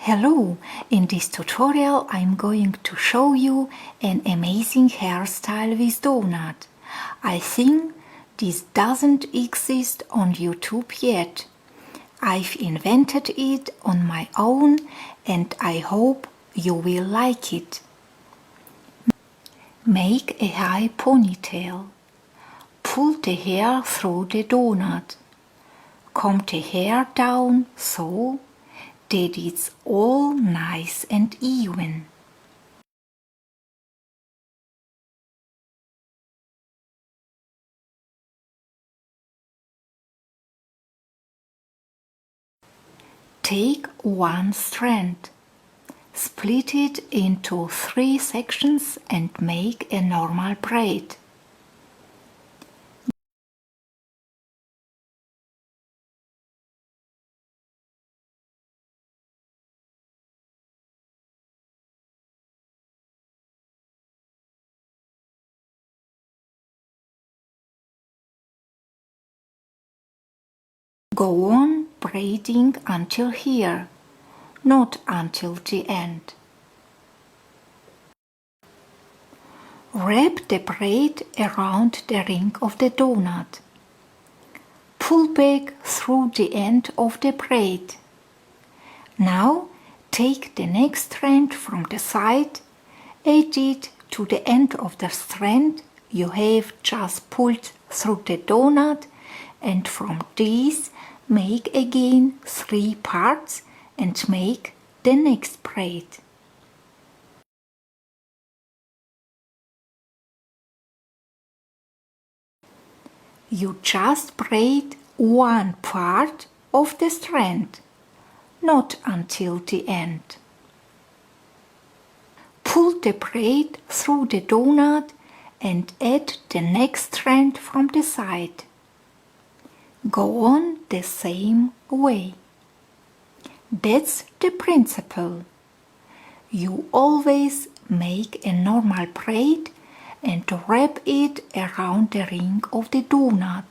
Hello, in this tutorial I'm going to show you an amazing hairstyle with donut. I think this doesn't exist on YouTube yet. I've invented it on my own and I hope you will like it. Make a high ponytail. Pull the hair through the donut. Comb the hair down so that it's all nice and even. Take one strand, split it into 3 sections and make a normal braid. Go on braiding until here, not until the end. Wrap the braid around the ring of the donut. Pull back through the end of the braid. Now take the next strand from the side, add it to the end of the strand you have just pulled through the donut, and from these make again 3 parts and make the next braid. You just braid one part of the strand, not until the end. Pull the braid through the donut and add the next strand from the side. Go on the same way. That's the principle. You always make a normal braid and wrap it around the ring of the donut.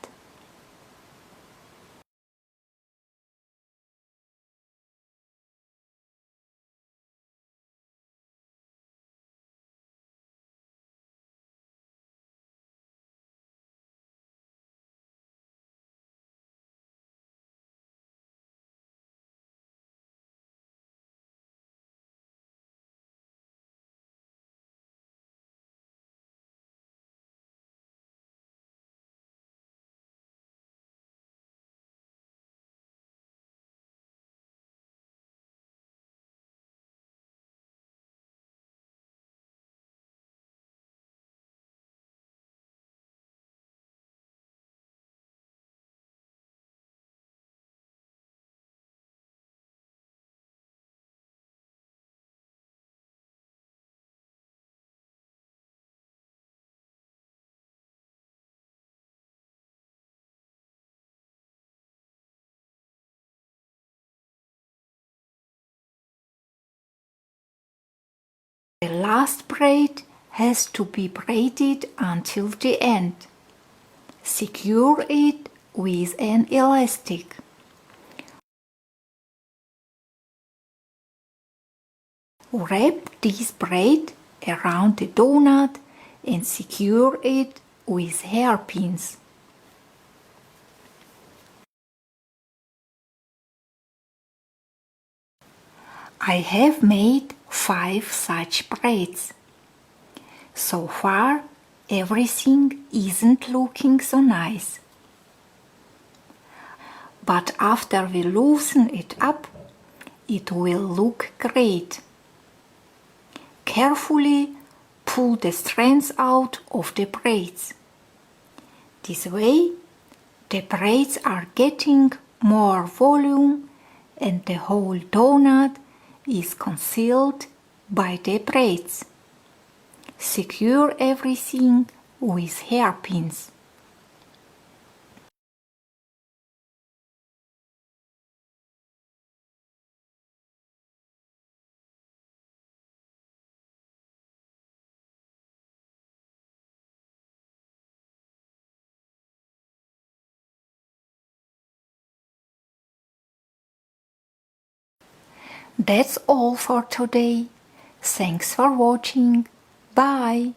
The last braid has to be braided until the end. Secure it with an elastic. Wrap this braid around the donut and secure it with hairpins. I have made 5 such braids. So far, everything isn't looking so nice. But after we loosen it up, it will look great. Carefully pull the strands out of the braids. This way, the braids are getting more volume and the whole donut is concealed by the braids. Secure everything with hairpins. That's all for today. Thanks for watching. Bye.